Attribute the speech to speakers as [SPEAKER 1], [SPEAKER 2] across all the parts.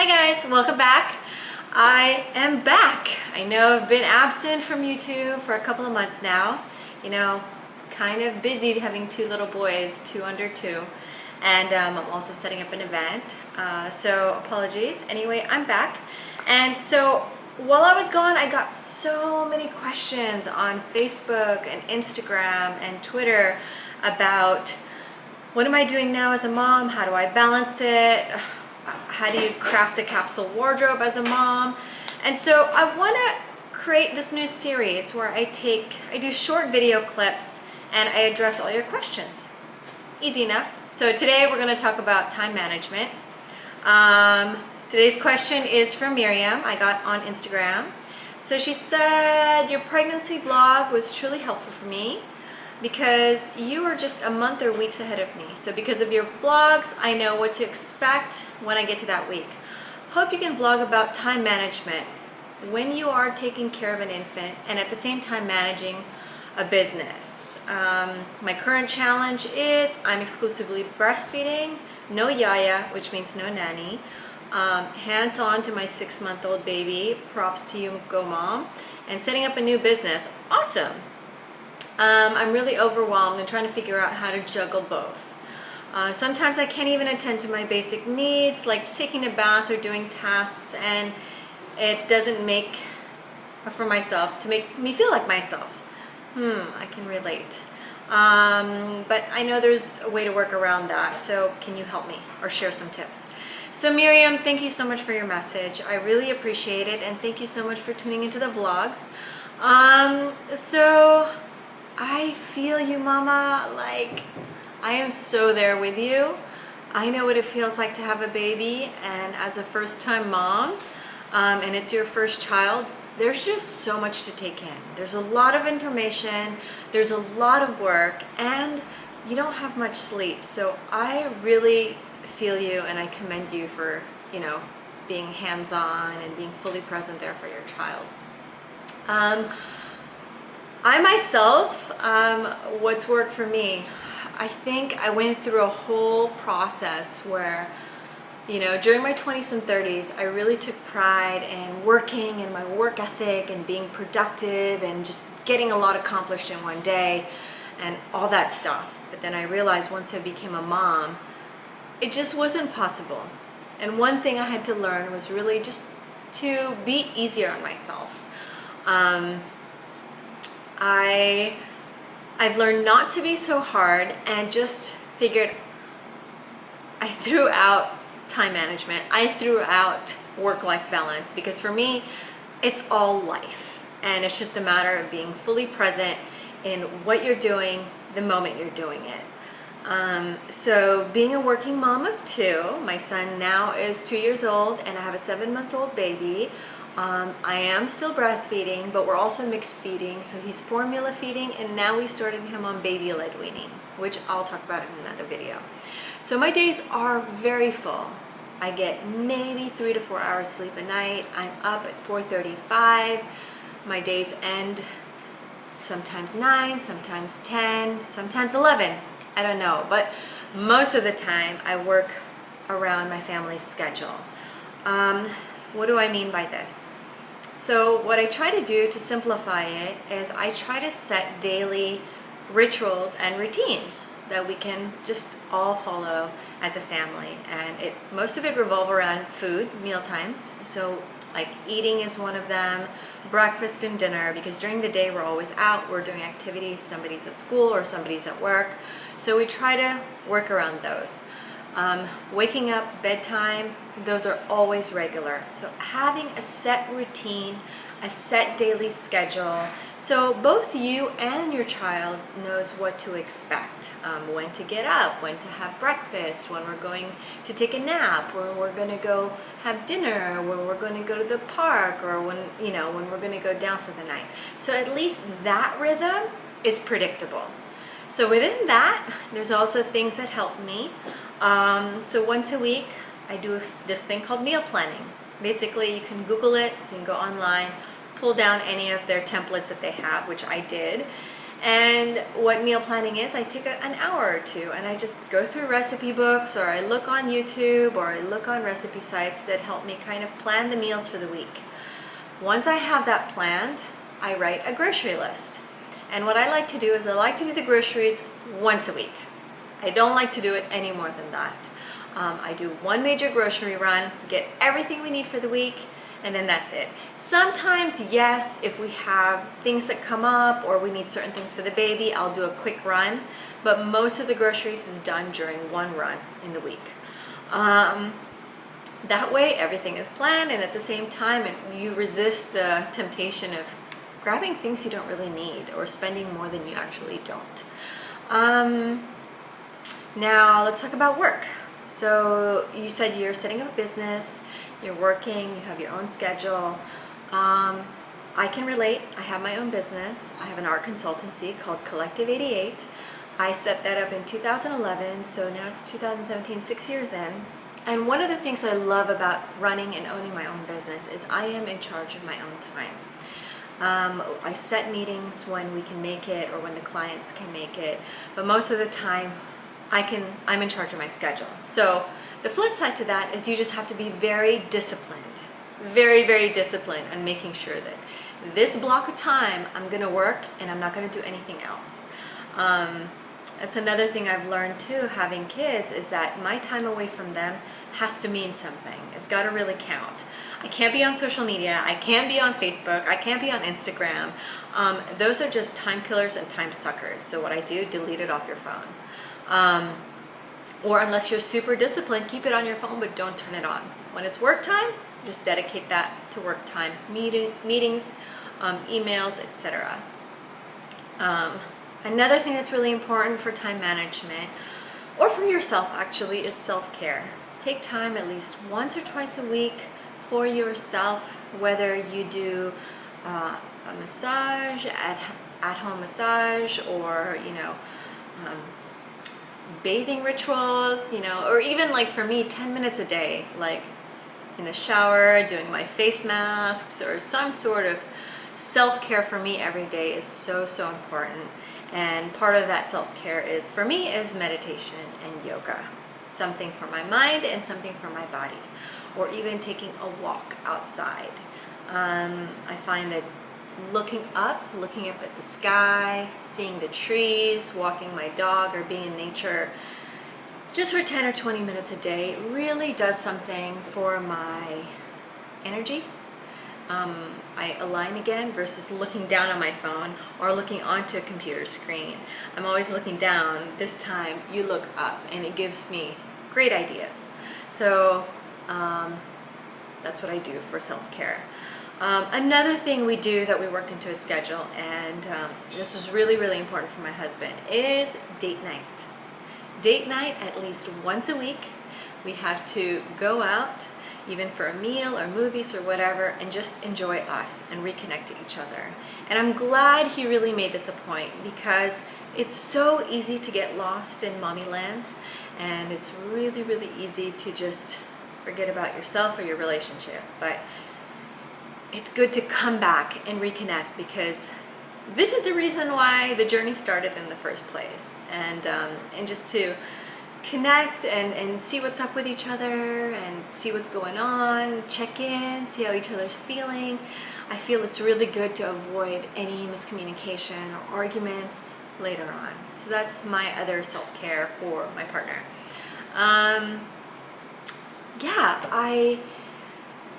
[SPEAKER 1] Hi guys, welcome back. I am back. I know I've been absent from YouTube for a couple of months now. You know, kind of busy having two little boys, 2 under 2. And I'm also setting up an event. So apologies. Anyway, I'm back. And so while I was gone, I got so many questions on Facebook and Instagram and Twitter about what am I doing now as a mom? How do I balance it? How do you craft a capsule wardrobe as a mom? And so I want to create this new series where I do short video clips and I address all your questions. Easy enough. So today we're going to talk about time management. Today's question is from Miriam. I got on Instagram. So she said, your pregnancy vlog was truly helpful for me because you are just a month or weeks ahead of me. So because of your vlogs, I know what to expect when I get to that week. Hope you can vlog about time management when you are taking care of an infant and at the same time managing a business. My current challenge is I'm exclusively breastfeeding, no yaya, which means no nanny, hands-on to my 6-month-old baby, props to you, go mom, and setting up a new business. Awesome. I'm really overwhelmed and trying to figure out how to juggle both. Sometimes I can't even attend to my basic needs, like taking a bath or doing tasks, and it doesn't make for myself to make me feel like myself. I can relate. But I know there's a way to work around that, so can you help me or share some tips? So Miriam, thank you so much for your message. I really appreciate it, and thank you so much for tuning into the vlogs. So I feel you, mama. Like, I am so there with you. I know what it feels like to have a baby, and as a first-time mom, and it's your first child, there's just so much to take in. There's a lot of information, there's a lot of work, and you don't have much sleep. So I really feel you, and I commend you for, being hands-on and being fully present there for your child. I myself, what's worked for me, I think I went through a whole process where, during my 20s and 30s, I really took pride in working and my work ethic and being productive and just getting a lot accomplished in one day and all that stuff. But then I realized once I became a mom, it just wasn't possible. And one thing I had to learn was really just to be easier on myself. I've learned not to be so hard and just figured I threw out time management. I threw out work-life balance because for me, it's all life. And it's just a matter of being fully present in what you're doing the moment you're doing it. So being a working mom of 2, my son now is 2 years old and I have a 7-month-old baby. I am still breastfeeding, but we're also mixed feeding. So he's formula feeding, and now we started him on baby-led weaning, which I'll talk about in another video. So my days are very full. I get maybe 3 to 4 hours sleep a night. I'm up at 4:35. My days end sometimes 9, sometimes 10, sometimes 11. I don't know, but most of the time I work around my family's schedule. What do I mean by this? So what I try to do to simplify it is I try to set daily rituals and routines that we can just all follow as a family. And most of it revolve around food, meal times. So like eating is one of them, breakfast and dinner, because during the day we're always out, we're doing activities, somebody's at school or somebody's at work. So we try to work around those. Waking up, bedtime, those are always regular. So having a set routine, a set daily schedule, so both you and your child knows what to expect, when to get up, when to have breakfast, when we're going to take a nap, when we're going to go have dinner, when we're going to go to the park, or when we're going to go down for the night. So at least that rhythm is predictable. So within that, there's also things that help me. So once a week, I do this thing called meal planning. Basically, you can Google it, you can go online, pull down any of their templates that they have, which I did, And what meal planning is, I take an hour or two and I just go through recipe books, or I look on YouTube, or I look on recipe sites that help me kind of plan the meals for the week. Once I have that planned, I write a grocery list. And what I like to do is I like to do the groceries once a week. I don't like to do it any more than that. I do one major grocery run, get everything we need for the week, and then that's it. Sometimes, yes, if we have things that come up or we need certain things for the baby, I'll do a quick run, but most of the groceries is done during one run in the week. That way everything is planned, and at the same time you resist the temptation of grabbing things you don't really need or spending more than you actually don't. Now let's talk about work. So you said you're setting up a business, you're working, you have your own schedule. I can relate. I have my own business. I have an art consultancy called Collective 88. I set that up in 2011, so now it's 2017, 6 years in. And one of the things I love about running and owning my own business is I am in charge of my own time. I set meetings when we can make it or when the clients can make it, but most of the time I'm in charge of my schedule. So the flip side to that is you just have to be very disciplined, very, very disciplined on making sure that this block of time I'm going to work and I'm not going to do anything else. That's another thing I've learned too, having kids, is that my time away from them has to mean something. It's got to really count. I can't be on social media. I can't be on Facebook. I can't be on Instagram. Those are just time killers and time suckers. So what I do, delete it off your phone. Or unless you're super disciplined, keep it on your phone, but don't turn it on. When it's work time, just dedicate that to work time, meetings, emails, etc. Another thing that's really important for time management, or for yourself actually, is self-care. Take time at least once or twice a week for yourself, whether you do a massage, at-home massage, or bathing rituals, or even like for me, 10 minutes a day, like in the shower, doing my face masks, or some sort of self-care for me every day is so, so important. And part of that self-care is, for me, is meditation and yoga. Something for my mind and something for my body. Or even taking a walk outside. I find that looking up at the sky, seeing the trees, walking my dog, or being in nature just for 10 or 20 minutes a day really does something for my energy. I align again versus looking down on my phone or looking onto a computer screen. I'm always looking down. This time you look up, and it gives me great ideas. So that's what I do for self-care. Another thing we do that we worked into a schedule, and this was really, really important for my husband, is date night. Date night at least once a week. We have to go out, even for a meal or movies or whatever, and just enjoy us and reconnect to each other. And I'm glad he really made this a point, because it's so easy to get lost in mommy land, and it's really, really easy to just forget about yourself or your relationship. But it's good to come back and reconnect, because this is the reason why the journey started in the first place. And just to connect and see what's up with each other and see what's going on, check in, see how each other's feeling. I feel it's really good to avoid any miscommunication or arguments later on. So that's my other self-care for my partner.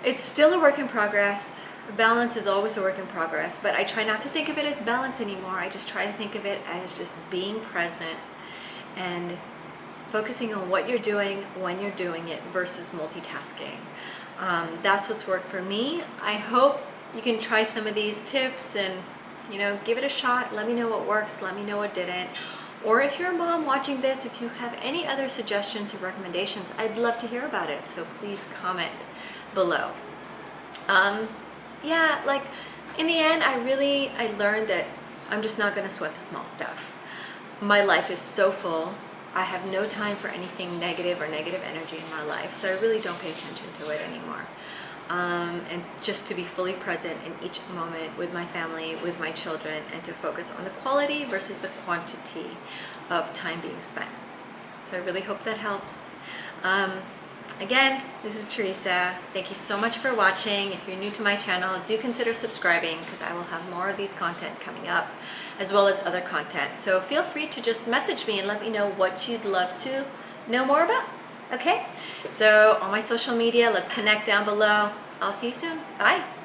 [SPEAKER 1] It's still a work in progress. Balance is always a work in progress, but I try not to think of it as balance anymore. I just try to think of it as just being present and focusing on what you're doing when you're doing it versus multitasking. That's what's worked for me. I hope you can try some of these tips and give it a shot. Let me know what works, let me know what didn't. Or if you're a mom watching this, if you have any other suggestions or recommendations, I'd love to hear about it. So please comment below. In the end, I learned that I'm just not going to sweat the small stuff. My life is so full. I have no time for anything negative or negative energy in my life, so I really don't pay attention to it anymore. and just to be fully present in each moment with my family, with my children, and to focus on the quality versus the quantity of time being spent. So I really hope that helps. Again, this is Teresa. Thank you so much for watching. If you're new to my channel, do consider subscribing because I will have more of these content coming up, as well as other content. So feel free to just message me and let me know what you'd love to know more about. Okay? So on my social media, let's connect down below. I'll see you soon. Bye.